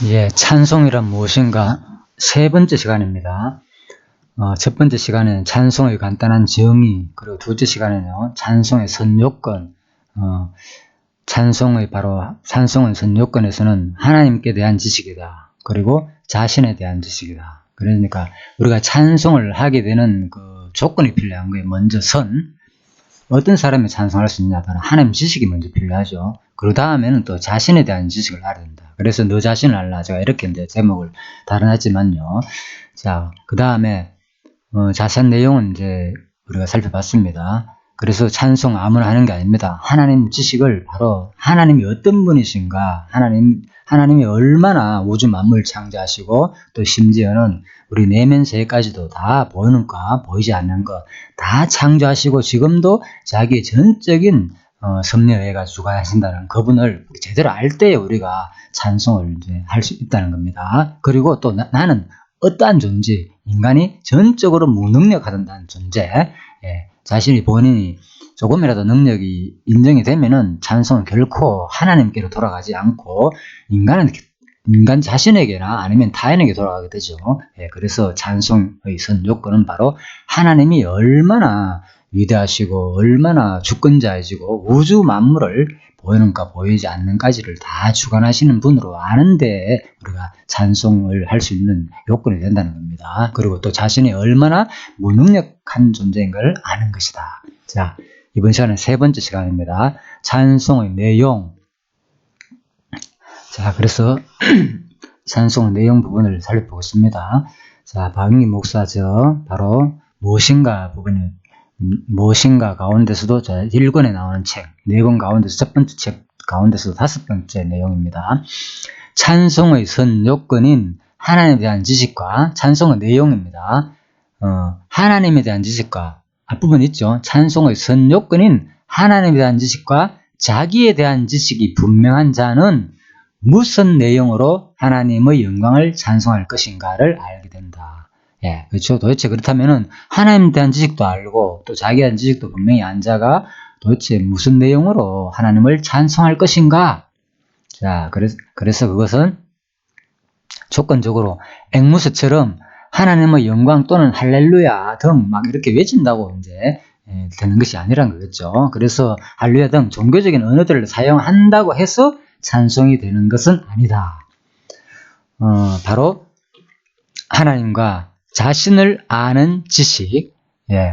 예, 찬송이란 무엇인가? 세 번째 시간입니다. 첫 번째 시간에는 찬송의 간단한 정의, 그리고 둘째 시간에는 찬송의 선요건, 찬송의 선요건에서는 하나님께 대한 지식이다. 그리고 자신에 대한 지식이다. 그러니까 우리가 찬송을 하게 되는 그 조건이 필요한 거예요. 먼저 어떤 사람이 찬송할 수 있냐? 바로 하나님 지식이 먼저 필요하죠. 그 다음에는 또 자신에 대한 지식을 알아야 된다. 그래서 너 자신을 알라. 제가 이렇게 이제 제목을 달아놨지만요. 자, 그 다음에 자세한 내용은 이제 우리가 살펴봤습니다. 그래서 찬송 아무나 하는 게 아닙니다. 하나님 지식을 바로 하나님이 어떤 분이신가, 하나님이 얼마나 우주 만물 창조하시고 또 심지어는 우리 내면 세계까지도 다 보이는 것, 보이지 않는 것 다 창조하시고 지금도 자기의 전적인 섭리의가 주관하신다는 그분을 제대로 알 때에 우리가 찬송을 이제 할 수 있다는 겁니다. 그리고 또 나는 어떠한 존재, 인간이 전적으로 무능력하다는 존재, 자신이 본인이 조금이라도 능력이 인정이 되면은 찬송은 결코 하나님께로 돌아가지 않고 인간 자신에게나 아니면 타인에게 돌아가게 되죠. 그래서 찬송의 선 요건은 바로 하나님이 얼마나 위대하시고 얼마나 주권자이시고 우주 만물을 보이는가 보이지 않는가지를 다 주관하시는 분으로 아는데 우리가 찬송을 할 수 있는 요건이 된다는 겁니다. 그리고 또 자신이 얼마나 무능력한 존재인 걸 아는 것이다. 자, 이번 시간은 세 번째 시간입니다. 찬송의 내용. 자, 그래서 찬송 내용 부분을 살펴보겠습니다. 자, 박영기 목사죠. 바로 무엇인가 부분이 무엇인가 가운데서도 1권에 나오는 책, 4권 가운데서 첫 번째 책 가운데서도 5번째 내용입니다. 찬송의 선 요건인 하나님에 대한 지식과 찬송의 내용입니다. 하나님에 대한 지식과 앞부분 있죠. 찬송의 선 요건인 하나님에 대한 지식과 자기에 대한 지식이 분명한 자는 무슨 내용으로 하나님의 영광을 찬송할 것인가를 알게 된다. 그렇죠. 도대체 그렇다면은 하나님에 대한 지식도 알고 또 자기에 대한 지식도 분명히 안 자가 도대체 무슨 내용으로 하나님을 찬송할 것인가? 자, 그래서 그것은 조건적으로 앵무새처럼 하나님의 영광 또는 할렐루야 등 막 이렇게 외친다고 이제 되는 것이 아니란 거겠죠. 그래서 할렐루야 등 종교적인 언어들을 사용한다고 해서 찬송이 되는 것은 아니다. 바로 하나님과 자신을 아는 지식.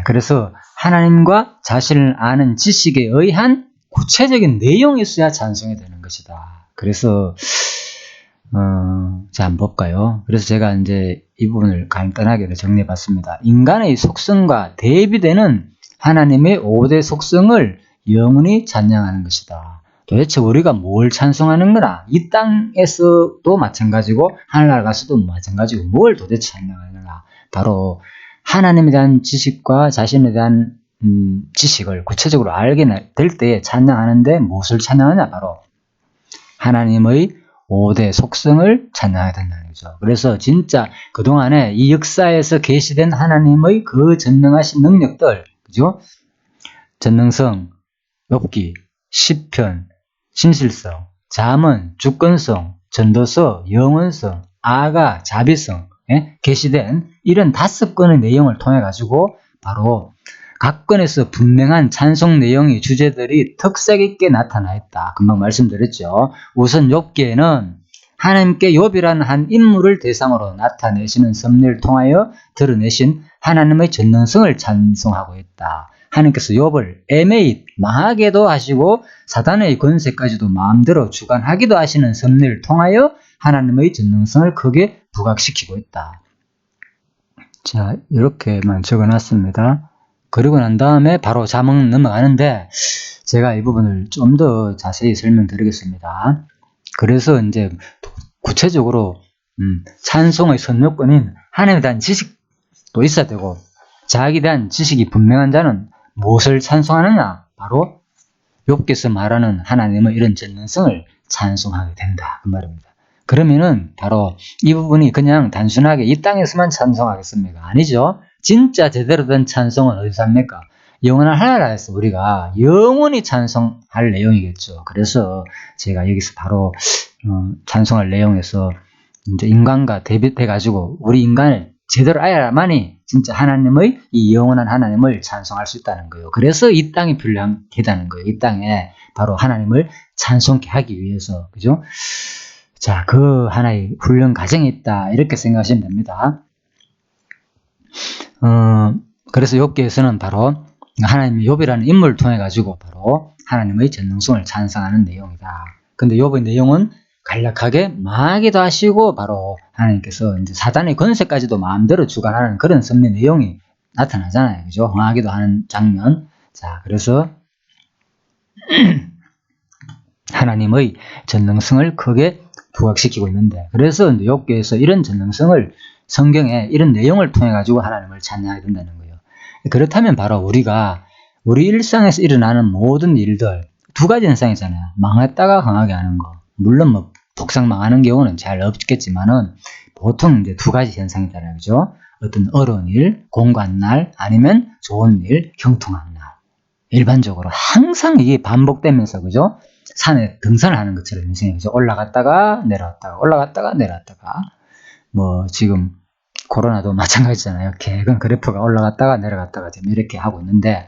그래서 하나님과 자신을 아는 지식에 의한 구체적인 내용이 있어야 찬송이 되는 것이다. 그래서 자, 한번 볼까요? 그래서 제가 이제 이 부분을 간단하게 정리해 봤습니다. 인간의 속성과 대비되는 하나님의 5대 속성을 영원히 찬양하는 것이다. 도대체 우리가 뭘 찬송하는 거나 이 땅에서도 마찬가지고 하늘나라 가서도 마찬가지고 뭘 도대체 찬양하느냐. 바로 하나님에 대한 지식과 자신에 대한 지식을 구체적으로 알게 될 때에 찬양하는데 무엇을 찬양하냐. 바로 하나님의 5대 속성을 찬양해야 된다는 거죠. 그래서 진짜 그동안에 이 역사에서 계시된 하나님의 그 전능하신 능력들, 그죠? 전능성, 욥기, 시편, 신실성, 잠언, 주권성, 전도서, 영원성, 아가, 자비성, 계시된 이런 5건의 내용을 통해 가지고 바로 각 건에서 분명한 찬송 내용의 주제들이 특색 있게 나타나 있다. 금방 말씀드렸죠. 우선 욥기에는 하나님께 욥이라는 한 인물을 대상으로 나타내시는 섭리를 통하여 드러내신 하나님의 전능성을 찬송하고 있다. 하나님께서 욥을 애매히 망하게도 하시고 사단의 권세까지도 마음대로 주관하기도 하시는 섭리를 통하여 하나님의 전능성을 크게 부각시키고 있다. 자, 이렇게만 적어놨습니다. 그리고 난 다음에 바로 잠언 넘어가는데 제가 이 부분을 좀 더 자세히 설명드리겠습니다. 그래서 이제 구체적으로 찬송의 선요건인 하나님에 대한 지식도 있어야 되고 자기에 대한 지식이 분명한 자는 무엇을 찬송하느냐? 바로 욥기에서 말하는 하나님의 이런 전능성을 찬송하게 된다. 그 말입니다. 그러면은 바로 이 부분이 그냥 단순하게 이 땅에서만 찬송하겠습니까? 아니죠. 진짜 제대로 된 찬송은 어디서 합니까? 영원한 하나라에서 우리가 영원히 찬송할 내용이겠죠. 그래서 제가 여기서 바로 찬송할 내용에서 이제 인간과 대비돼가지고 우리 인간을 제대로 알아야만이 진짜 하나님의 이 영원한 하나님을 찬송할 수 있다는 거예요. 그래서 이 땅이 필요하다는 거예요. 이 땅에 바로 하나님을 찬송케 하기 위해서, 그죠? 자, 그 하나의 훈련 과정이 있다, 이렇게 생각하시면 됩니다. 그래서 욥기에서는 바로 하나님의 욥이라는 인물을 통해 가지고 바로 하나님의 전능성을 찬송하는 내용이다. 근데 욥의 내용은 간략하게 망하기도 하시고 바로 하나님께서 이제 사단의 권세까지도 마음대로 주관하는 그런 섭리 내용이 나타나잖아요. 그죠? 망하기도 하는 장면. 자, 그래서 하나님의 전능성을 크게 부각시키고 있는데, 그래서 이제 욥기에서 이런 전능성을, 성경에 이런 내용을 통해 가지고 하나님을 찬양하게 된다는 거예요. 그렇다면 바로 우리가 우리 일상에서 일어나는 모든 일들, 두 가지 현상이잖아요. 망했다가 흥하게 하는 거. 물론 뭐 독상 망하는 경우는 잘 없겠지만은 보통 이제 두 가지 현상이잖아요. 그죠? 어떤 어려운 일, 공고한 날, 아니면 좋은 일, 형통한 날. 일반적으로 항상 이게 반복되면서, 그죠? 산에 등산을 하는 것처럼 인생이, 그죠? 올라갔다가 내려왔다가, 올라갔다가 내려왔다가. 뭐 지금 코로나도 마찬가지잖아요. 계획은 그래프가 올라갔다가 내려갔다가 지금 이렇게 하고 있는데,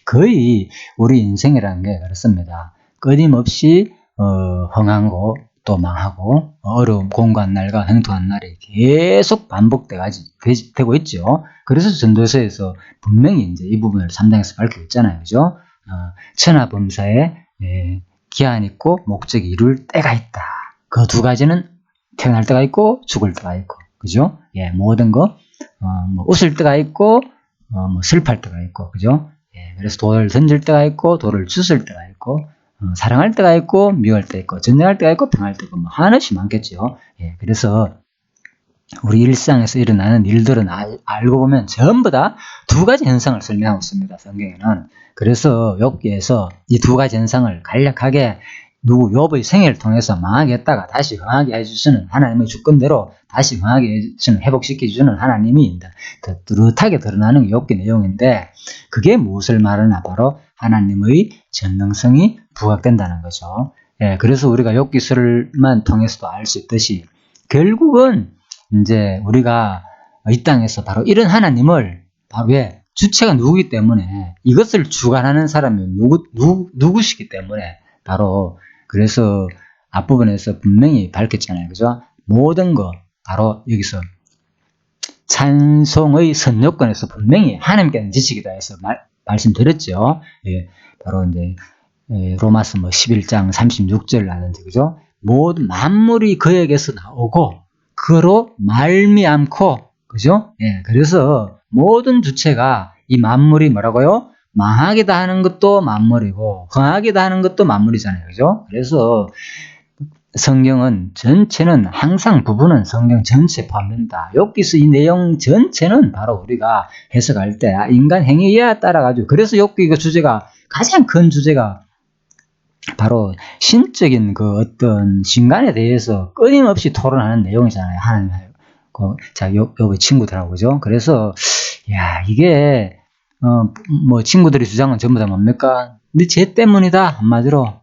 거의 우리 인생이라는 게 그렇습니다. 끊임없이 흥하고 또 망하고 어려움, 공고한 날과 형통한 날이 계속 반복되고 있죠. 그래서 전도서에서 분명히 이제 이 부분을 3장에서 밝히고 있잖아요. 그죠? 천하범사에 기한 있고 목적이 이룰 때가 있다. 그 두 가지는 태어날 때가 있고 죽을 때가 있고, 그죠? 예, 모든 거, 뭐 웃을 때가 있고, 뭐 슬퍼할 때가 있고, 그죠? 예, 그래서 돌을 던질 때가 있고, 돌을 주술 때가 있고, 사랑할 때가 있고, 미워할 때가 있고, 전쟁할 때가 있고, 평할 때가 있고, 뭐 하나씩 많겠죠. 예, 그래서 우리 일상에서 일어나는 일들은 알고 보면 전부 다 두 가지 현상을 설명하고 있습니다. 성경에는. 그래서 욥기에서 이 두 가지 현상을 간략하게 욥의 생애를 통해서 망하게 했다가 다시 흥하게 해주시는 하나님의 주권대로 다시 흥하게 해주시는, 회복시켜주는 하나님이 뚜렷하게 드러나는 게 욥기 내용인데, 그게 무엇을 말하나? 바로 하나님의 전능성이 부각된다는 거죠. 예, 그래서 우리가 욥기서를만 통해서도 알 수 있듯이 결국은 이제 우리가 이 땅에서 바로 이런 하나님을, 바로 왜? 주체가 누구기 때문에, 이것을 주관하는 사람이 누구시기 때문에, 바로 그래서 앞부분에서 분명히 밝혔잖아요. 그죠? 모든 거 바로 여기서 찬송의 선요건에서 분명히 하나님께는 지식이다 해서 말씀드렸죠. 예, 바로 이제 로마서 11장 36절이라든지, 그죠? 모든 만물이 그에게서 나오고 그로 말미암고, 그죠? 예, 그래서 모든 주체가 이 만물이 뭐라고요? 망하기도 하는 것도 만물이고 흥하기도 하는 것도 만물이잖아요. 그죠? 그래서 성경은 전체는 항상 부분은 성경 전체에 포함된다. 욥기서 이 내용 전체는 바로 우리가 해석할 때 인간 행위에 따라 가지고, 그래서 욥기 주제가, 가장 큰 주제가 바로 신적인 그 어떤 신간에 대해서 끊임없이 토론하는 내용이잖아요. 하나님, 자, 욥의 친구들하고, 그죠? 그래서 야, 이게 뭐 친구들의 주장은 전부 다 뭡니까? 네 죄 때문이다, 한마디로.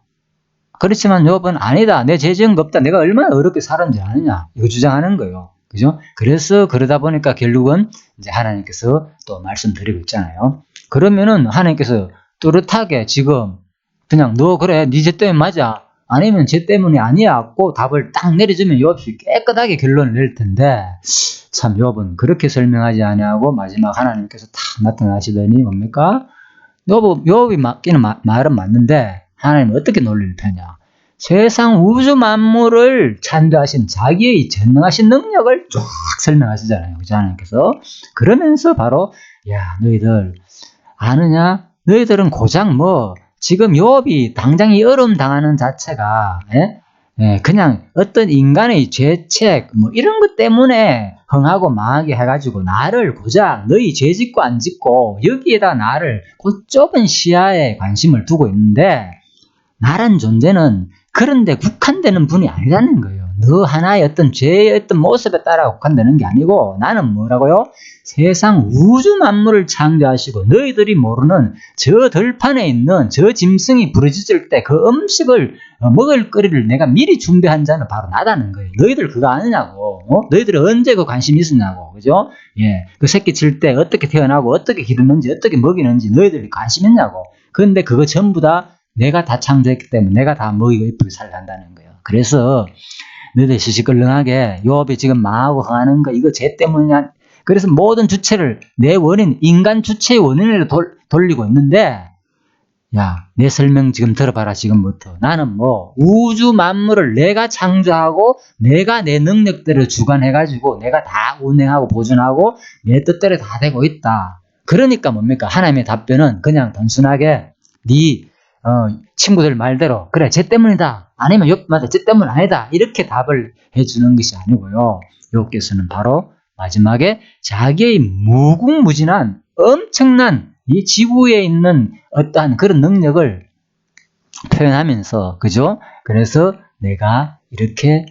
그렇지만 욥은 아니다, 내 죄 지은 거 없다, 내가 얼마나 어렵게 살았는지 아느냐, 이거 주장하는 거예요. 그죠? 그래서 그러다 보니까 결국은 이제 하나님께서 또 말씀드리고 있잖아요. 그러면은 하나님께서 뚜렷하게 지금 그냥 너 그래, 네 죄 때문에 맞아, 아니면 죄 때문이 아니야 고 답을 딱 내려주면 욥이 깨끗하게 결론을 낼 텐데, 참 욥은 그렇게 설명하지 아니하고 마지막 하나님께서 딱 나타나시더니 뭡니까? 욥이 맞기는 말은 맞는데 하나님은 어떻게 놀릴 편이야? 세상 우주 만물을 창조하신 자기의 전능하신 능력을 쫙 설명하시잖아요. 그죠? 하나님께서. 그러면서 바로 야, 너희들 아느냐? 너희들은 고작 뭐 지금 욥이 당장 이 어려움 당하는 자체가 그냥 어떤 인간의 죄책 뭐 이런 것 때문에 흥하고 망하게 해가지고 나를 고작 너희 죄 짓고 안 짓고 여기에다 나를 그 좁은 시야에 관심을 두고 있는데, 나란 존재는 그런데 국한되는 분이 아니라는 거예요. 너 하나의 어떤 죄의 어떤 모습에 따라 국한되는 게 아니고, 나는 뭐라고요? 세상 우주 만물을 창조하시고 너희들이 모르는 저 들판에 있는 저 짐승이 부르짖을 때 그 음식을 먹을 거리를 내가 미리 준비한 자는 바로 나다는 거예요. 너희들 그거 아느냐고. 너희들이 언제 그 관심이 있었냐고. 그죠? 예. 그 새끼 칠 때 어떻게 태어나고 어떻게 기르는지 어떻게 먹이는지 너희들이 관심 있냐고. 그런데 그거 전부 다 내가 다 창조했기 때문에 내가 다 먹이고 이쁘게 살란다는 거예요. 그래서 너희들 시시껄렁하게 요업이 지금 망하고 흥하는 거 이거 쟤 때문이냐. 그래서 모든 주체를 내 원인, 인간 주체의 원인으로 돌리고 있는데, 야, 내 설명 지금 들어봐라, 지금부터. 나는 뭐, 우주 만물을 내가 창조하고, 내가 내 능력대로 주관해가지고, 내가 다 운행하고 보존하고, 내 뜻대로 다 되고 있다. 그러니까 뭡니까? 하나님의 답변은 그냥 단순하게, 친구들 말대로, 그래, 쟤 때문이다. 아니면, 맞아, 쟤 때문 아니다. 이렇게 답을 해주는 것이 아니고요. 욥기서는 바로, 마지막에 자기의 무궁무진한 엄청난 이 지구에 있는 어떠한 그런 능력을 표현하면서, 그죠? 그래서 내가 이렇게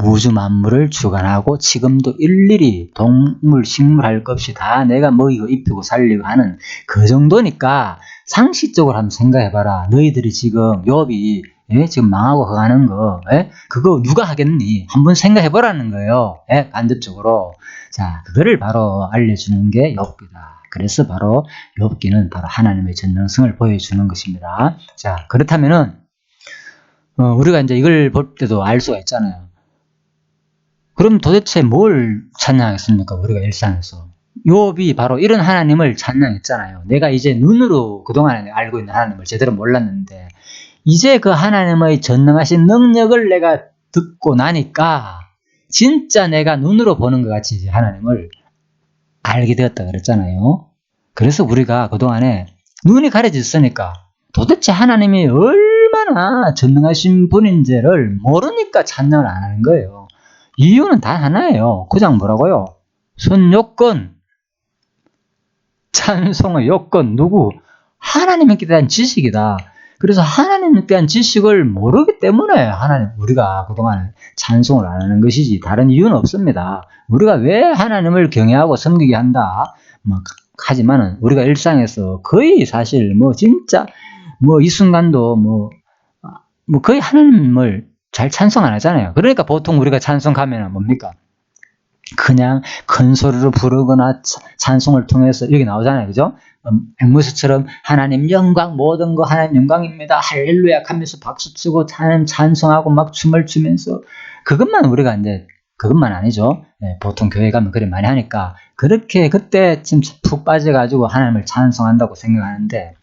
우주 만물을 주관하고 지금도 일일이 동물, 식물 할 것 없이 다 내가 먹이고 입히고 살리고 하는 그 정도니까 상식적으로 한번 생각해봐라. 너희들이 지금 욥이 지금 망하고 가는 거, 그거 누가 하겠니? 한번 생각해보라는 거예요. 간접적으로. 자, 그거를 바로 알려주는 게 욥기다. 그래서 바로 욥기는 바로 하나님의 전능성을 보여주는 것입니다. 자, 그렇다면은, 우리가 이제 이걸 볼 때도 알 수가 있잖아요. 그럼 도대체 뭘 찬양하겠습니까? 우리가 일상에서. 욥이 바로 이런 하나님을 찬양했잖아요. 내가 이제 눈으로 그동안 알고 있는 하나님을 제대로 몰랐는데, 이제 그 하나님의 전능하신 능력을 내가 듣고 나니까 진짜 내가 눈으로 보는 것 같이 이제 하나님을 알게 되었다 그랬잖아요. 그래서 우리가 그동안에 눈이 가려졌으니까 도대체 하나님이 얼마나 전능하신 분인지를 모르니까 찬양을 안 하는 거예요. 이유는 단 하나예요. 그냥 뭐라고요? 선요건, 찬송의 요건, 누구? 하나님에 대한 지식이다. 그래서 하나님에 대한 지식을 모르기 때문에 우리가 그동안 찬송을 안 하는 것이지 다른 이유는 없습니다. 우리가 왜 하나님을 경외하고 섬기게 한다? 하지만은 우리가 일상에서 거의 사실 진짜 이 순간도 거의 하나님을 잘 찬송 안 하잖아요. 그러니까 보통 우리가 찬송 가면은 뭡니까? 그냥 큰 소리로 부르거나 찬송을 통해서 여기 나오잖아요. 그죠? 앵무새처럼 하나님 영광 모든 거 하나님 영광입니다. 할렐루야 하면서 박수치고 하나님 찬송하고 막 춤을 추면서 그것만 우리가 이제 그것만 아니죠. 보통 교회 가면 그래 많이 하니까 그렇게 그때 진짜 푹 빠져가지고 하나님을 찬송한다고 생각하는데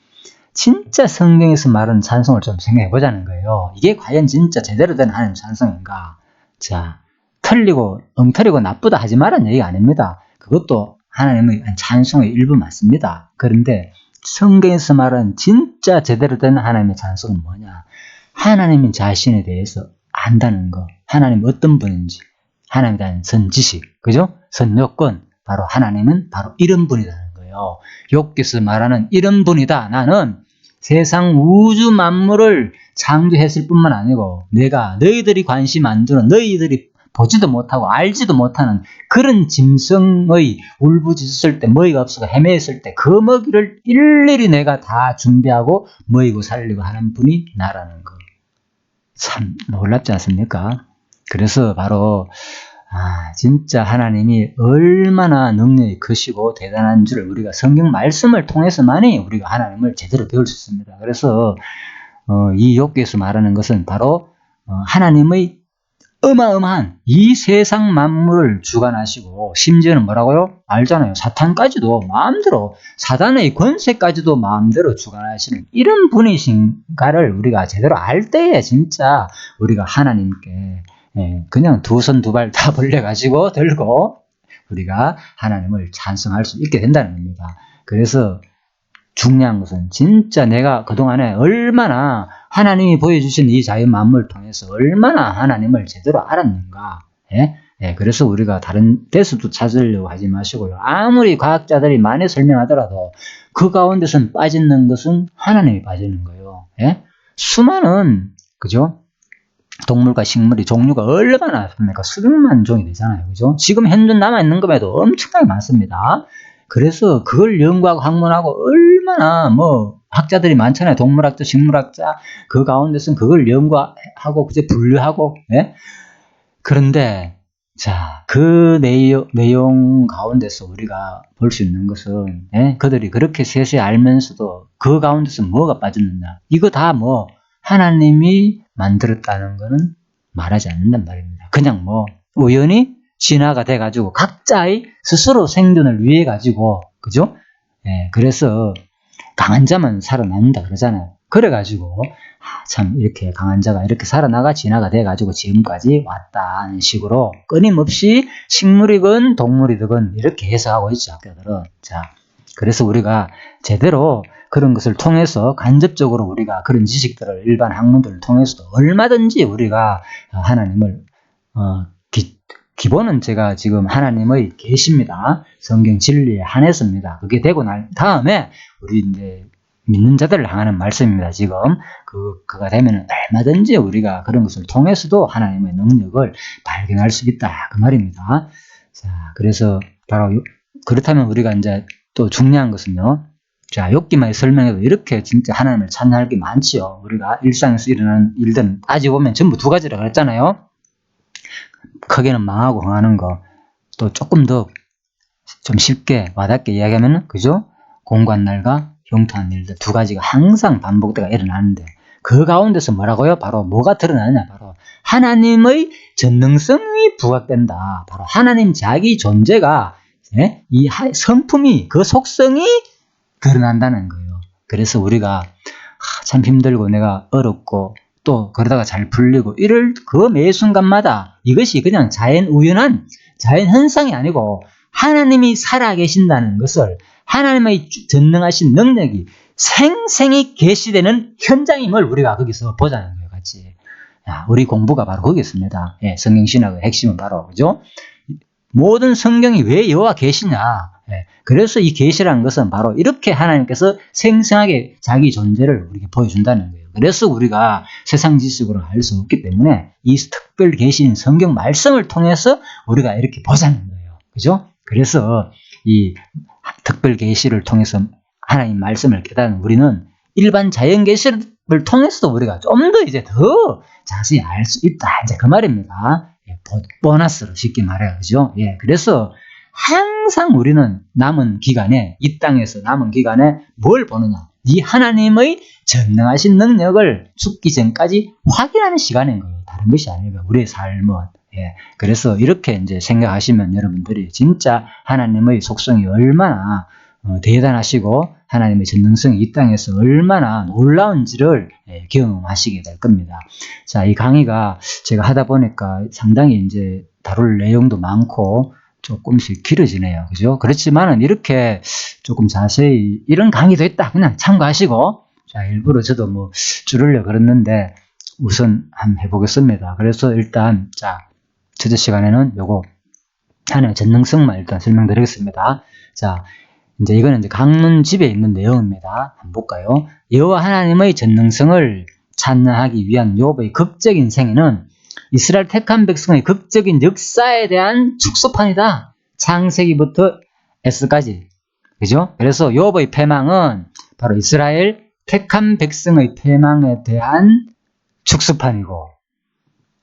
진짜 성경에서 말하는 찬송을 좀 생각해 보자는 거예요. 이게 과연 진짜 제대로 된 하나님 찬송인가? 자, 틀리고 엉터리고 나쁘다 하지 말라는 얘기가 아닙니다. 그것도 하나님의 찬송의 일부 맞습니다. 그런데 성경에서 말하는 진짜 제대로 된 하나님의 찬송은 뭐냐? 하나님 자신에 대해서 안다는 거. 하나님 어떤 분인지. 하나님에 대한 선지식. 그죠? 선요건. 바로 하나님은 바로 이런 분이라는 거예요. 욥기서 말하는 이런 분이다. 나는 세상 우주 만물을 창조했을 뿐만 아니고 내가 너희들이 관심 안 두는 너희들이 보지도 못하고 알지도 못하는 그런 짐승의 울부짖었을 때 먹이가 없어서 헤매었을 때 그 먹이를 일일이 내가 다 준비하고 먹이고 살리고 하는 분이 나라는 거. 참 놀랍지 않습니까? 그래서 바로 진짜 하나님이 얼마나 능력이 크시고 대단한 줄 우리가 성경 말씀을 통해서만이 우리가 하나님을 제대로 배울 수 있습니다. 그래서 이 욥기에서 말하는 것은 바로 하나님의 어마어마한 이 세상 만물을 주관하시고 심지어는 뭐라고요? 알잖아요. 사탄까지도 마음대로 사단의 권세까지도 마음대로 주관하시는 이런 분이신가를 우리가 제대로 알 때에 진짜 우리가 하나님께 그냥 두 손 두 발 다 벌려가지고 들고 우리가 하나님을 찬송할 수 있게 된다는 겁니다. 그래서 중요한 것은 진짜 내가 그동안에 얼마나 하나님이 보여주신 이 자연 만물을 통해서 얼마나 하나님을 제대로 알았는가. 그래서 우리가 다른 데서도 찾으려고 하지 마시고요. 아무리 과학자들이 많이 설명하더라도 그 가운데선 빠지는 것은 하나님이 빠지는 거예요. 수많은 그죠? 동물과 식물이 종류가 얼마나 많습니까? 수백만 종이 되잖아요. 그죠? 지금 현존 남아있는 것에도 엄청나게 많습니다. 그래서 그걸 연구하고 학문하고 얼마나 학자들이 많잖아요. 동물학자, 식물학자. 그 가운데서는 그걸 연구하고 그제 분류하고. 예? 그런데 자, 그 내용 가운데서 우리가 볼 수 있는 것은, 예? 그들이 그렇게 세세히 알면서도 그 가운데서 뭐가 빠졌느냐. 이거 다 뭐 하나님이 만들었다는 거는 말하지 않는단 말입니다. 그냥 뭐 우연히 진화가 돼가지고 각자의 스스로 생존을 위해 가지고, 그죠? 예, 그래서 강한 자만 살아남는다 그러잖아요. 그래가지고 참 이렇게 강한 자가 이렇게 살아나가 진화가 돼가지고 지금까지 왔다는 식으로 끊임없이 식물이건 동물이든 이렇게 해석하고 있죠, 학자들은. 자, 그래서 우리가 제대로 그런 것을 통해서 간접적으로 우리가 그런 지식들을 일반 학문들을 통해서도 얼마든지 우리가 하나님을 기본은 제가 지금 하나님의 계시입니다. 성경 진리에 한해서입니다. 그게 되고 난 다음에 우리 이제 믿는 자들을 향하는 말씀입니다. 지금 그가 되면 얼마든지 우리가 그런 것을 통해서도 하나님의 능력을 발견할 수 있다 그 말입니다. 자, 그래서 바로 그렇다면 우리가 이제 또 중요한 것은요. 자, 욥기만 설명해도 이렇게 진짜 하나님을 찬양할 게 많지요. 우리가 일상에서 일어나는 일들은 따지고 보면 전부 두 가지라 그랬잖아요. 크게는 망하고 흥하는 거, 또 조금 더 좀 쉽게 와닿게 이야기하면, 그죠? 공관날과 흉터한 일들 두 가지가 항상 반복되가 일어나는데, 그 가운데서 뭐라고요? 바로 뭐가 드러나느냐? 바로 하나님의 전능성이 부각된다. 바로 하나님 자기 존재가, 예? 이 성품이, 그 속성이 드러난다는 거예요. 그래서 우리가 참 힘들고 내가 어렵고 또 그러다가 잘 풀리고 이럴 그 매 순간마다 이것이 그냥 우연한 자연 현상이 아니고 하나님이 살아계신다는 것을, 하나님의 전능하신 능력이 생생히 계시되는 현장임을 우리가 거기서 보자는 거예요, 같이. 야, 우리 공부가 바로 거기 있습니다. 예, 성경신학의 핵심은 바로, 그죠? 모든 성경이 왜 여호와 계시냐? 예, 그래서 이 계시라는 것은 바로 이렇게 하나님께서 생생하게 자기 존재를 우리에게 보여준다는 거예요. 그래서 우리가 세상 지식으로 알 수 없기 때문에 이 특별 계시인 성경 말씀을 통해서 우리가 이렇게 보자는 거예요. 그죠? 그래서 이 특별 계시를 통해서 하나님 말씀을 깨닫는 우리는 일반 자연 계시를 통해서도 우리가 좀 더 이제 더 자세히 알 수 있다. 이제 그 말입니다. 예, 보너스로 쉽게 말해요. 그죠? 예, 그래서 항상 우리는 남은 기간에, 이 땅에서 남은 기간에 뭘 보느냐? 이 하나님의 전능하신 능력을 죽기 전까지 확인하는 시간인 거예요. 다른 것이 아니고 우리의 삶은. 예, 그래서 이렇게 이제 생각하시면 여러분들이 진짜 하나님의 속성이 얼마나 대단하시고 하나님의 전능성이 이 땅에서 얼마나 놀라운지를 경험하시게 될 겁니다. 자, 이 강의가 제가 하다 보니까 상당히 이제 다룰 내용도 많고 조금씩 길어지네요. 그죠? 그렇지만은 이렇게 조금 자세히 이런 강의도 있다. 그냥 참고하시고, 자, 일부러 저도 뭐 줄으려 그랬는데 우선 한번 해보겠습니다. 그래서 일단, 자, 첫째 시간에는 요거 하나님의 전능성만 일단 설명드리겠습니다. 자, 이제 이거는 이제 강론집에 있는 내용입니다. 한번 볼까요? 여호와 하나님의 전능성을 찬양하기 위한 욥의 극적인 생애는 이스라엘 택한 백성의 극적인 역사에 대한 축소판이다. 창세기부터 에스까지. 그죠? 그래서 욥의 패망은 바로 이스라엘 택한 백성의 패망에 대한 축소판이고,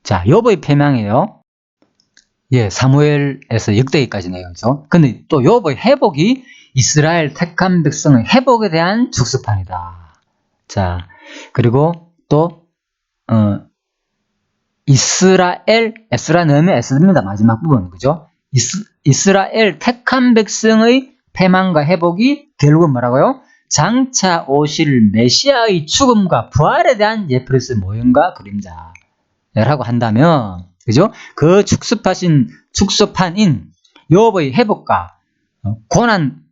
자, 욥의 패망이에요. 예, 사무엘에서 역대기까지 내용이죠. 근데 또 욥의 회복이 이스라엘 택한 백성의 회복에 대한 축소판이다. 자, 그리고 또 에스라 넣으면 에스입니다. 마지막 부분, 그죠? 이스라엘 택한 백성의 패망과 회복이 결국은 뭐라고요? 장차 오실 메시아의 죽음과 부활에 대한 예프레스의 모형과 그림자라고 한다면, 그죠? 그 축소판인 욥의 회복과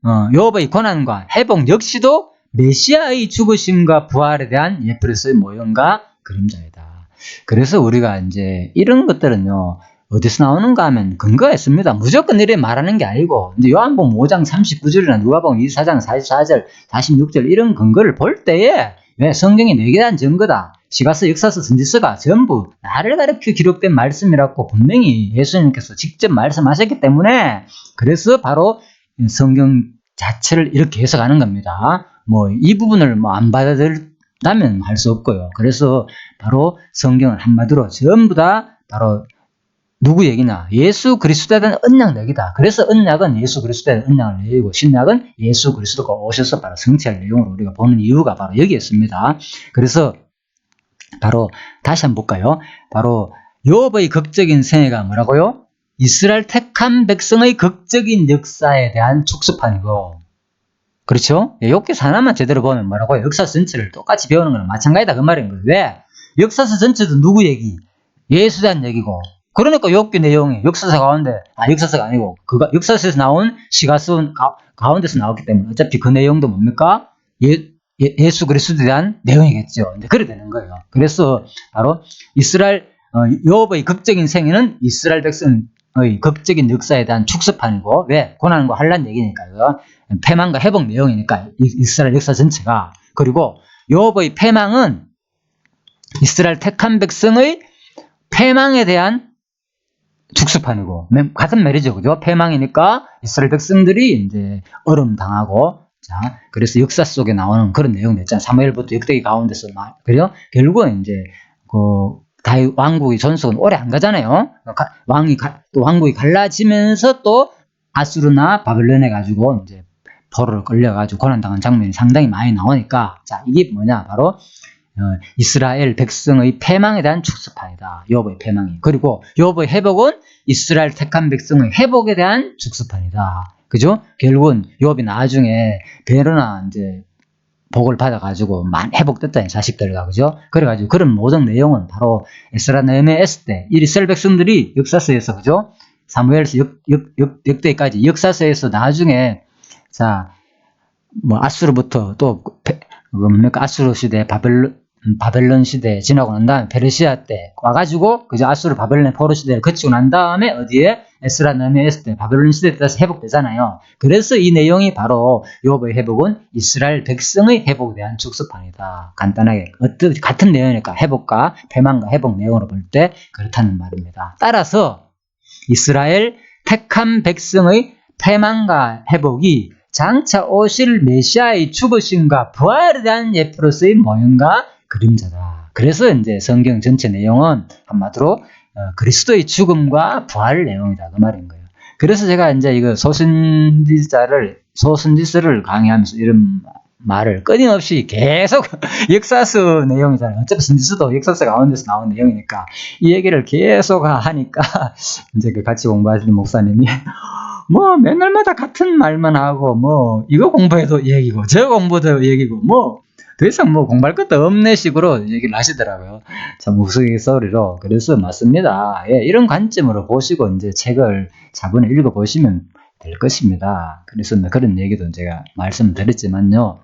욥의 고난과 회복 역시도 메시아의 죽으심과 부활에 대한 예프레스의 모형과 그림자이다. 그래서 우리가 이제 이런 것들은요, 어디서 나오는가 하면 근거가 있습니다. 무조건 이래 말하는 게 아니고, 이제 요한복음 5장 39절이나 누가복음 24장 44절, 46절 이런 근거를 볼 때에 왜 성경이 내게 대한 증거다. 시가서, 역사서, 선지서가 전부 나를 가르쳐 기록된 말씀이라고 분명히 예수님께서 직접 말씀하셨기 때문에, 그래서 바로 성경 자체를 이렇게 해석하는 겁니다. 뭐 이 부분을 뭐 안 받아들다면 할 수 없고요. 그래서 바로 성경은 한마디로 전부 다 바로 누구 얘기냐? 예수 그리스도에 대한 언약 얘기다. 그래서 언약은 예수 그리스도에 대한 언약을 얘기고 신약은 예수 그리스도가 오셔서 바로 성취할 내용으로 우리가 보는 이유가 바로 여기 있습니다. 그래서 바로 다시 한번 볼까요? 바로 욥의 극적인 생애가 뭐라고요? 이스라엘 택한 백성의 극적인 역사에 대한 축소판이고, 그렇죠? 욥기서 하나만 제대로 보면 뭐라고요? 역사 전체를 똑같이 배우는 거는 마찬가지다 그 말인 거예요. 왜? 역사서 전체도 누구 얘기? 예수에 대한 얘기고. 그러니까 욥기 내용이 역사서 가운데, 역사서가 아니고 역사서에서 나온 시가서 가운데서 나왔기 때문에 어차피 그 내용도 뭡니까? 예수 그리스도에 대한 내용이겠죠. 근데 그래 되는 거예요. 그래서 바로 이스라엘 욥의 극적인 생애는 이스라엘 백성의 극적인 역사에 대한 축소판이고, 왜? 고난과 환난 얘기니까요. 패망과 회복 내용이니까 이스라엘 역사 전체가. 그리고 욥의 패망은 이스라엘 택한 백성의 패망에 대한 축소판이고, 같은 말이죠, 그죠? 패망이니까 이스라엘 백성들이 이제 얼음 당하고, 자, 그래서 역사 속에 나오는 그런 내용도 있잖아요. 사무엘부터 역대기 가운데서 그죠? 결국은 이제 다윗 왕국의 전속은 오래 안 가잖아요. 또 왕국이 갈라지면서 또 아수르나 바벨론에 가지고 이제 포로를 끌려가지고 고난당한 장면이 상당히 많이 나오니까, 자, 이게 뭐냐? 바로 이스라엘 백성의 패망에 대한 축소판이다. 욥의 패망이. 그리고 욥의 회복은 이스라엘 택한 백성의 회복에 대한 축소판이다. 그죠? 결국은 욥이 나중에 베르나 이제 복을 받아가지고 회복됐다니 자식들과, 그죠? 그래가지고 그런 모든 내용은 바로 에스라 느헤미야 에스더 때 이스라엘 백성들이 역사서에서, 그죠? 사무엘서 역대까지 역사서에서 나중에, 자, 뭐 아수르부터 또 뭡니까? 아수르 시대, 바벨론 시대 지나고 난 다음에 페르시아 때 와가지고, 그죠? 아수르 바벨론 포로 시대를 거치고 난 다음에 어디에? 에스라 느헤미야 에스더 때 바벨론 시대 때 다시 회복되잖아요. 그래서 이 내용이 바로 욥의 회복은 이스라엘 백성의 회복에 대한 축소판이다. 간단하게 같은 내용이니까 회복과 패망과 회복 내용으로 볼 때 그렇다는 말입니다. 따라서 이스라엘 택한 백성의 패망과 회복이 장차 오실 메시아의 죽으심과 부활에 대한 예표로서의 모형과 그림자다. 그래서 이제 성경 전체 내용은 한마디로 그리스도의 죽음과 부활 내용이다 그 말인 거예요. 그래서 제가 이제 이거 소선지서를 강의하면서 이런 말을 끊임없이 계속 역사서 내용이잖아요. 어차피 선지서도 역사서 가운데서 나온 내용이니까 이 얘기를 계속 하니까 이제 그 같이 공부하시는 목사님이 뭐 맨날마다 같은 말만 하고 뭐 이거 공부해도 얘기고 저거 공부해도 얘기고 뭐 더 이상 뭐 공부할 것도 없네 식으로 얘기를 하시더라고요. 참 우스갯소리로. 그래서 맞습니다. 예, 이런 관점으로 보시고 이제 책을 차분히 읽어보시면 될 것입니다. 그래서 그런 얘기도 제가 말씀드렸지만요.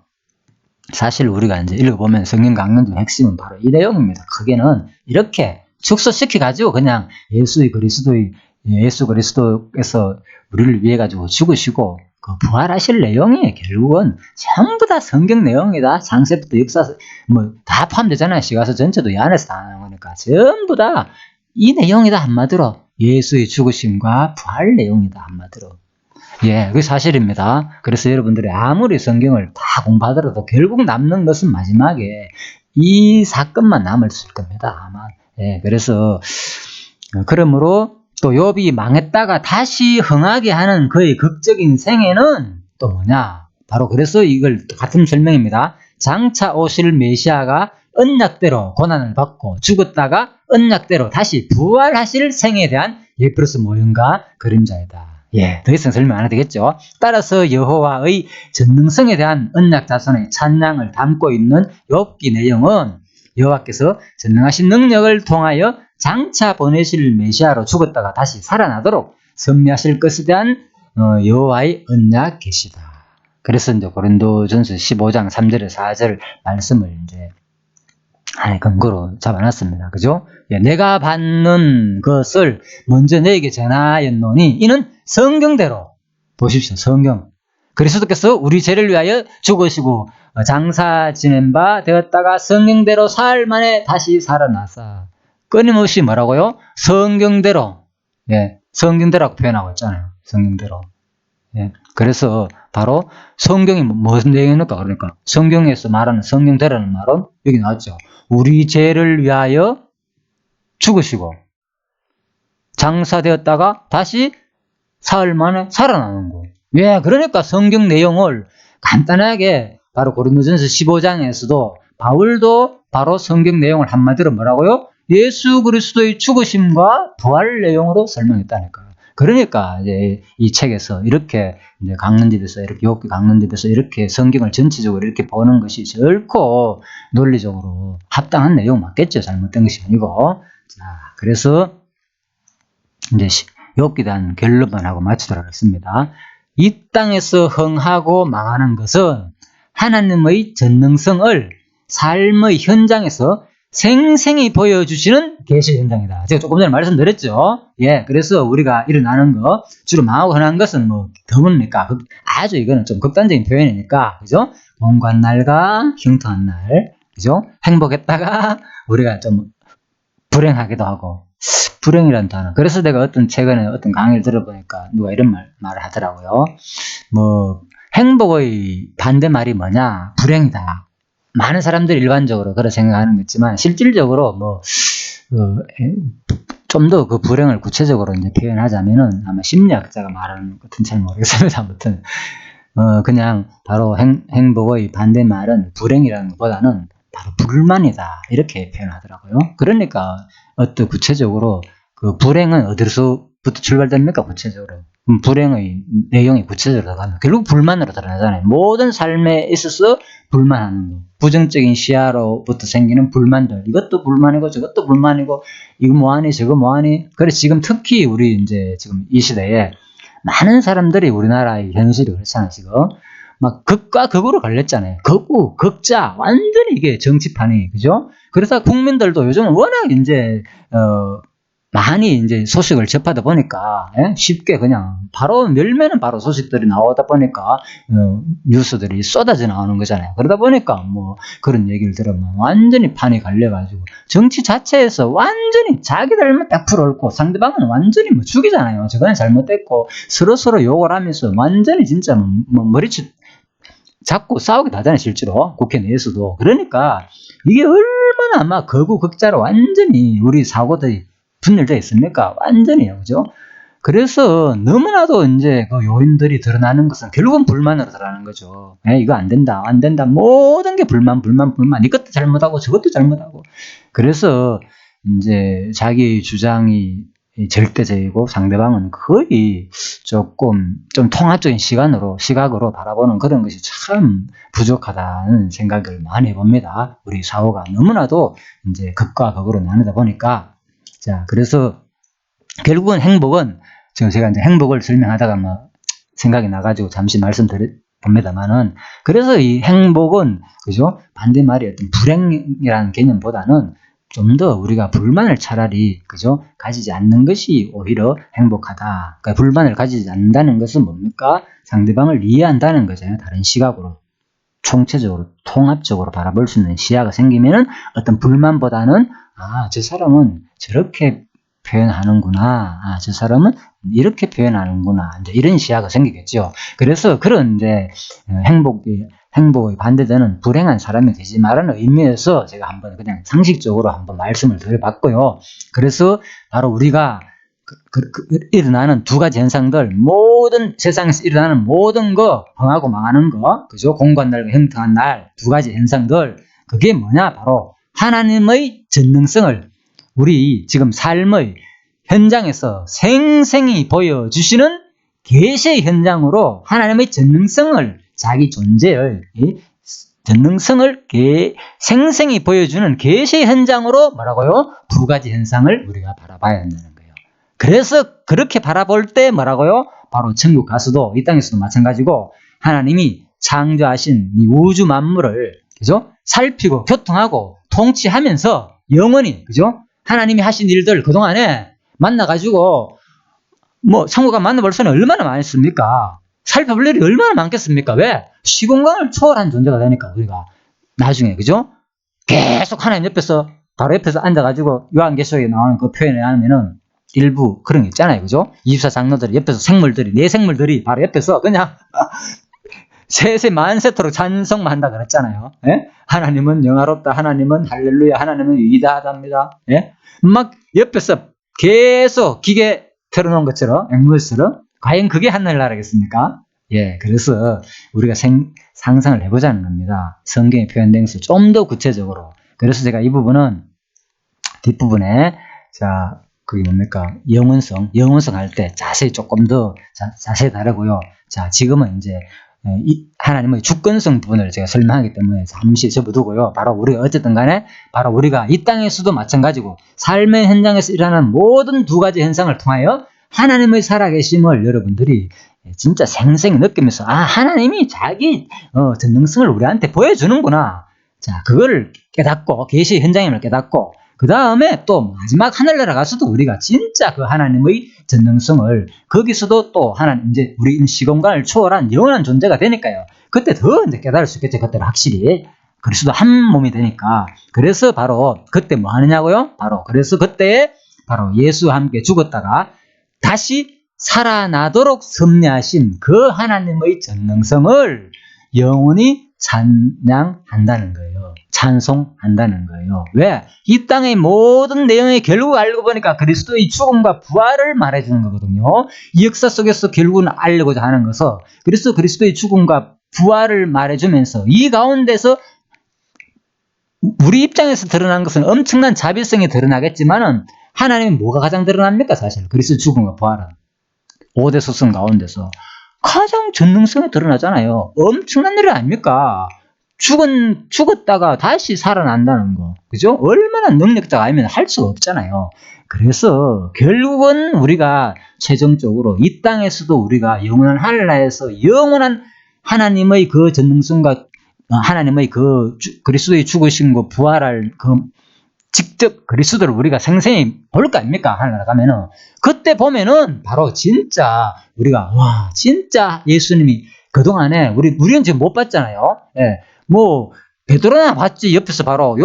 사실 우리가 이제 읽어보면 성경 강론 중 핵심은 바로 이 내용입니다. 크게는 이렇게 축소시켜가지고 그냥 예수 그리스도께서 우리를 위해 가지고 죽으시고 그 부활하실 내용이 결국은 전부 다 성경 내용이다. 창세부터 역사 뭐 다 포함되잖아요. 시가서 전체도 이 안에서 다 나오니까 전부 다 이 내용이다 한마디로. 예수의 죽으심과 부활 내용이다 한마디로. 예, 그게 사실입니다. 그래서 여러분들이 아무리 성경을 다 공부하더라도 결국 남는 것은 마지막에 이 사건만 남을 겁니다. 아마. 예, 그래서 그러므로 또 욥이 망했다가 다시 흥하게 하는 그의 극적인 생애는 또 뭐냐? 바로 그래서 이걸 같은 설명입니다. 장차 오실 메시아가 언약대로 고난을 받고 죽었다가 언약대로 다시 부활하실 생애에 대한 예표로서 모형과 그림자이다. 예, 더 이상 설명 안 해도 되겠죠. 따라서 여호와의 전능성에 대한 언약 자손의 찬양을 담고 있는 욥기 내용은 여호와께서 전능하신 능력을 통하여 장차 보내실 메시아로 죽었다가 다시 살아나도록 섭리하실 것에 대한 여호와의 언약 계시다. 그래서 이제 고린도전서 15장 3절에 4절 말씀을 이제 근거로 잡아놨습니다. 그죠? 예, 내가 받는 것을 먼저 너에게 전하였노니 이는 성경대로 보십시오. 성경. 그리스도께서 우리 죄를 위하여 죽으시고 장사 지낸 바 되었다가 성경대로 사흘 만에 다시 살아나사. 끊임없이 뭐라고요? 성경대로. 예, 성경대로라고 표현하고 있잖아요. 성경대로. 예. 그래서 바로 성경이 무슨 내용입니까? 그러니까 성경에서 말하는 성경대라는 말은 여기 나왔죠. 우리 죄를 위하여 죽으시고 장사되었다가 다시 사흘 만에 살아나는 거. 예, 그러니까 성경 내용을 간단하게 바로 고린도전서 15장에서도 바울도 바로 성경 내용을 한마디로 뭐라고요? 예수 그리스도의 죽으심과 부활 내용으로 설명했다니까요. 그러니까 이제 이 책에서 이렇게 이제 강론집에서 이렇게 욥기 강론집에서 이렇게 성경을 전체적으로 이렇게 보는 것이 결코 논리적으로 합당한 내용 맞겠죠. 잘못된 것이 아니고. 자, 그래서 이제 욥기에 대한 결론만 하고 마치도록 하겠습니다. 이 땅에서 흥하고 망하는 것은 하나님의 전능성을 삶의 현장에서 생생히 보여주시는 계시 현장이다. 제가 조금 전에 말씀드렸죠. 예, 그래서 우리가 일어나는 거, 주로 망하고 흔한 것은 뭐 드뭅니까? 아주 이거는 좀 극단적인 표현이니까, 그죠? 공관 날과 흉터한 날, 그죠? 행복했다가 우리가 좀 불행하기도 하고, 불행이라는 단어. 그래서 내가 최근에 어떤 강의를 들어보니까 누가 이런 말을 하더라고요. 뭐, 행복의 반대말이 뭐냐? 불행이다. 많은 사람들이 일반적으로 그렇게 생각하는 거지만, 실질적으로 뭐, 좀 더 그 불행을 구체적으로 이제 표현하자면은 아마 심리학자가 말하는 것 같은 잘 모르겠습니다. 아무튼, 그냥 바로 행복의 반대말은 불행이라는 것보다는 바로 불만이다. 이렇게 표현하더라고요. 그러니까, 구체적으로 그 불행은 어디서부터 출발됩니까? 구체적으로. 불행의 내용이 구체적으로 가면 결국 불만으로 드러나잖아요. 모든 삶에 있어서 불만하는 거. 부정적인 시야로부터 생기는 불만들. 이것도 불만이고 저것도 불만이고 이거 뭐하니 저거 뭐하니. 그래서 지금 특히 우리 이제 지금 이 시대에 많은 사람들이 우리나라의 현실이 그렇잖아요. 지금 막 극과 극으로 갈렸잖아요. 극우, 극자 완전히 이게 정치판이 그죠? 그래서 국민들도 요즘은 워낙 이제 많이 이제 소식을 접하다 보니까 쉽게 그냥 바로 열매는 바로 소식들이 나오다 보니까 뉴스들이 쏟아져 나오는 거잖아요. 그러다 보니까 뭐 그런 얘기를 들으면 완전히 판이 갈려가지고 정치 자체에서 완전히 자기들만 100% 옳고 상대방은 완전히 뭐 죽이잖아요. 저건 잘못됐고 서로 욕을 하면서 완전히 진짜 뭐 머리치 잡고 싸우게 나잖아요. 실제로 국회 내에서도. 그러니까 이게 얼마나 아마 거구 극자로 완전히 우리 사고들이 분열되어 있습니까? 완전히요. 그죠? 그래서 너무나도 이제 그 요인들이 드러나는 것은 결국은 불만으로 드러나는 거죠. 이거 안 된다, 안 된다. 모든 게 불만. 이것도 잘못하고 저것도 잘못하고. 그래서 이제 자기 주장이 절대적이고 상대방은 거의 조금 좀 통합적인 시각으로 바라보는 그런 것이 참 부족하다는 생각을 많이 해봅니다. 우리 사고가 너무나도 이제 극과 극으로 나누다 보니까. 자, 그래서 결국은 행복은 지금 제가 이제 행복을 설명하다가 막 생각이 나가지고 잠시 말씀드립니다만은 그래서 이 행복은 그죠? 반대말이 어떤 불행이라는 개념보다는 좀 더 우리가 불만을 차라리 그죠? 가지지 않는 것이 오히려 행복하다. 그러니까 불만을 가지지 않는다는 것은 뭡니까? 상대방을 이해한다는 거잖아요. 다른 시각으로. 총체적으로 통합적으로 바라볼 수 있는 시야가 생기면은 어떤 불만보다는 저 사람은 저렇게 표현하는구나. 저 사람은 이렇게 표현하는구나. 이제 이런 시야가 생기겠죠. 그래서 그런 이제 행복의 반대되는 불행한 사람이 되지 말라는 의미에서 제가 한번 그냥 상식적으로 한번 말씀을 드려봤고요. 그래서 바로 우리가 일어나는 두 가지 현상들, 모든 세상에서 일어나는 모든 거, 흥하고 망하는 거, 그죠? 공고한 날과 형통한 날, 두 가지 현상들, 그게 뭐냐? 바로 하나님의 전능성을 우리 지금 삶의 현장에서 생생히 보여주시는 계시의 현장으로 하나님의 전능성을 자기 존재의 전능성을 생생히 보여주는 계시의 현장으로 뭐라고요? 두 가지 현상을 우리가 바라봐야 한다는 거예요. 그래서 그렇게 바라볼 때 뭐라고요? 바로 천국 가서도 이 땅에서도 마찬가지고 하나님이 창조하신 이 우주 만물을 그죠? 살피고 교통하고 통치하면서 영원히 그죠? 하나님이 하신 일들 그동안에 만나가지고 뭐 천국가 만나볼 수는 얼마나 많습니까? 살펴볼 일이 얼마나 많겠습니까? 왜? 시공간을 초월한 존재가 되니까 우리가 나중에 그죠? 계속 하나님 옆에서 바로 옆에서 앉아가지고 요한계시록에 나오는 그 표현을 하면은 일부 그런 게 있잖아요. 그죠? 24 장로들이 옆에서 생물들이, 네 생물들이 바로 옆에서 그냥 세세 만세토록 찬송만 한다 그랬잖아요. 예? 하나님은 영화롭다. 하나님은 할렐루야. 하나님은 위대하답니다. 예? 막 옆에서 계속 기계 틀어놓은 것처럼, 앵무새처럼. 과연 그게 하늘나라겠습니까? 예, 그래서 우리가 상상을 해보자는 겁니다. 성경에 표현된 것을 좀 더 구체적으로. 그래서 제가 이 부분은 뒷부분에, 자, 그게 뭡니까? 영혼성 할 때 자세히 조금 더 자세히 다루고요. 자, 지금은 이제 하나님의 주권성 부분을 제가 설명하기 때문에 잠시 접어두고요. 바로 우리가 어쨌든 간에 바로 우리가 이 땅에서도 마찬가지고 삶의 현장에서 일어나는 모든 두 가지 현상을 통하여 하나님의 살아계심을 여러분들이 진짜 생생히 느끼면서 하나님이 자기 전능성을 우리한테 보여주는구나. 자, 그거를 깨닫고 계시 현장임을 깨닫고 그 다음에 또 마지막 하늘나라 가서도 우리가 진짜 그 하나님의 전능성을 거기서도 또 하나님 이제 우리 시공간을 초월한 영원한 존재가 되니까요. 그때 더 이제 깨달을 수 있겠죠. 그때는 확실히. 그리스도 한 몸이 되니까. 그래서 바로 그때 뭐 하느냐고요? 그래서 그때 바로 예수와 함께 죽었다가 다시 살아나도록 섭리하신 그 하나님의 전능성을 영원히 찬양한다는 거예요. 찬송한다는 거예요. 왜? 이 땅의 모든 내용이 결국 알고 보니까 그리스도의 죽음과 부활을 말해주는 거거든요. 이 역사 속에서 결국은 알려고자 하는 것은 그리스도의 죽음과 부활을 말해주면서 이 가운데서 우리 입장에서 드러난 것은 엄청난 자비성이 드러나겠지만은 하나님은 뭐가 가장 드러납니까? 사실 그리스도의 죽음과 부활은 5대 소성 가운데서 가장 전능성이 드러나잖아요. 엄청난 일 아닙니까? 죽었다가 다시 살아난다는 거. 그죠? 얼마나 능력자가 아니면 할 수가 없잖아요. 그래서 결국은 우리가 최종적으로 이 땅에서도 우리가 영원한 하늘나라에서 영원한 하나님의 그 전능성과 하나님의 그 그리스도의 죽으심과 부활할 그 직접 그리스도를 우리가 생생히 볼 거 아닙니까? 하늘나라 가면은. 그때 보면은 바로 진짜 우리가 와 진짜 예수님이 그동안에 우리는 지금 못 봤잖아요. 예. 뭐 베드로나 봤지. 옆에서 바로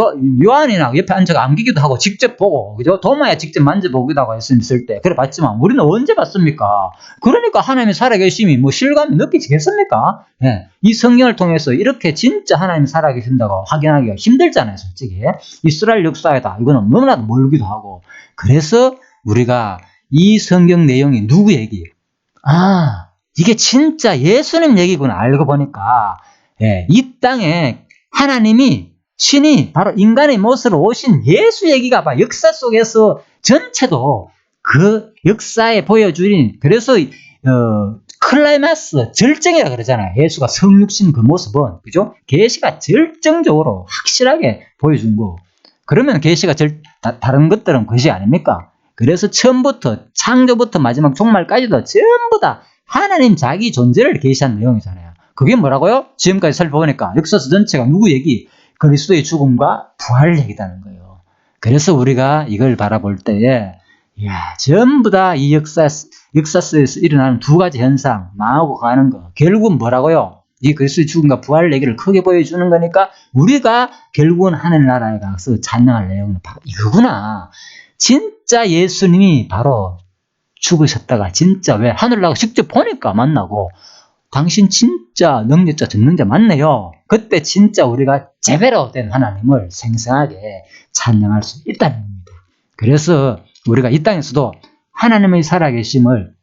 요한이나 옆에 앉아서 안기기도 하고 직접 보고 그죠? 도마에 직접 만져보기도 하고 있을 때 그래 봤지만 우리는 언제 봤습니까? 그러니까 하나님이 살아계심이 뭐 실감이 느끼시겠습니까? 예. 이 성경을 통해서 이렇게 진짜 하나님이 살아계신다고 확인하기가 힘들잖아요, 솔직히. 이스라엘 역사에다 이거는 너무나도 멀기도 하고. 그래서 우리가 이 성경 내용이 누구 얘기? 이게 진짜 예수님 얘기구나 알고 보니까 예, 이 땅에 하나님이 신이 바로 인간의 모습으로 오신 예수 얘기가 봐 역사 속에서 전체도 그 역사에 보여주린 그래서 클라이마스 절정이라 그러잖아요. 예수가 성육신 그 모습은 그죠? 계시가 절정적으로 확실하게 보여준 거. 그러면 계시가 다른 것들은 것이 아닙니까? 그래서 처음부터 창조부터 마지막 종말까지도 전부 다 하나님 자기 존재를 계시한 내용이잖아요. 그게 뭐라고요? 지금까지 살펴보니까 역사서 전체가 누구 얘기? 그리스도의 죽음과 부활 얘기다는 거예요. 그래서 우리가 이걸 바라볼 때에 전부 다 이 역사 속에서 일어나는 두 가지 현상, 망하고 가는 거. 결국은 뭐라고요? 이 그리스도의 죽음과 부활 얘기를 크게 보여주는 거니까 우리가 결국은 하늘나라에 가서 찬양할 내용은 바로 이거구나. 진짜 예수님이 바로 죽으셨다가 진짜 왜 하늘나라가 직접 보니까 만나고 당신 진짜 능력자 전능자 맞네요. 그때 진짜 우리가 제대로 된 하나님을 생생하게 찬양할 수 있다는 겁니다. 그래서 우리가 이 땅에서도 하나님의 살아계심을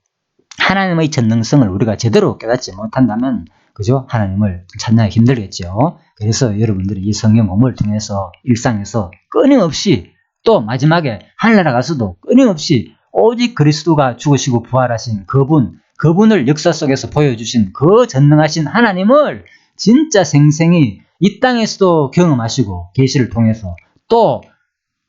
하나님의 전능성을 우리가 제대로 깨닫지 못한다면 그죠? 하나님을 찬양하기 힘들겠죠. 그래서 여러분들이 이 성경 공부를 통해서 일상에서 끊임없이 또 마지막에 하늘나라 가서도 끊임없이 오직 그리스도가 죽으시고 부활하신 그분을 역사 속에서 보여주신 그 전능하신 하나님을 진짜 생생히 이 땅에서도 경험하시고 계시를 통해서 또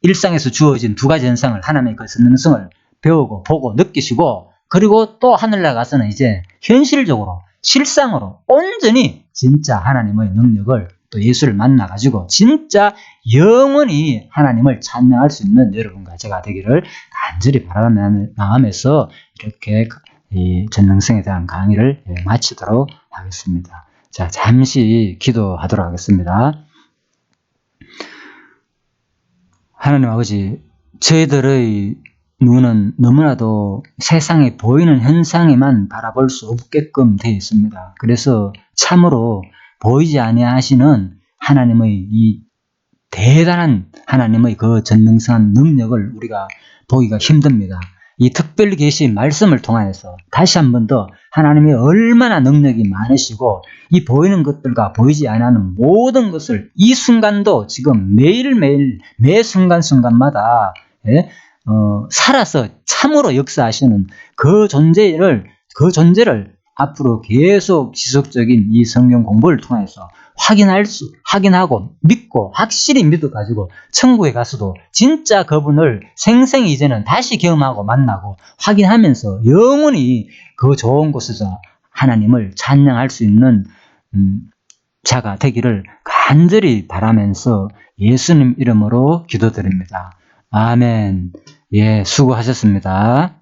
일상에서 주어진 두 가지 현상을 하나님의 그 전능성을 배우고 보고 느끼시고 그리고 또 하늘나라 가서는 이제 현실적으로 실상으로 온전히 진짜 하나님의 능력을 또 예수를 만나가지고 진짜 영원히 하나님을 찬양할 수 있는 여러분과 제가 되기를 간절히 바라는 마음에서 이렇게 이 전능성에 대한 강의를 마치도록 하겠습니다. 자, 잠시 기도하도록 하겠습니다. 하나님 아버지, 저희들의 눈은 너무나도 세상에 보이는 현상에만 바라볼 수 없게끔 되어 있습니다. 그래서 참으로 보이지 아니하시는 하나님의 이 대단한 하나님의 그 전능성한 능력을 우리가 보기가 힘듭니다. 이 특별히 계신 말씀을 통하여서 다시 한 번 더 하나님이 얼마나 능력이 많으시고 이 보이는 것들과 보이지 않는 모든 것을 이 순간도 지금 매일매일 매 순간순간마다 살아서 참으로 역사하시는 그 존재를 앞으로 계속 지속적인 이 성경 공부를 통해서 확인하고 믿고 확실히 믿어가지고 천국에 가서도 진짜 그분을 생생히 이제는 다시 경험하고 만나고 확인하면서 영원히 그 좋은 곳에서 하나님을 찬양할 수 있는 자가 되기를 간절히 바라면서 예수님 이름으로 기도드립니다. 아멘. 예, 수고하셨습니다.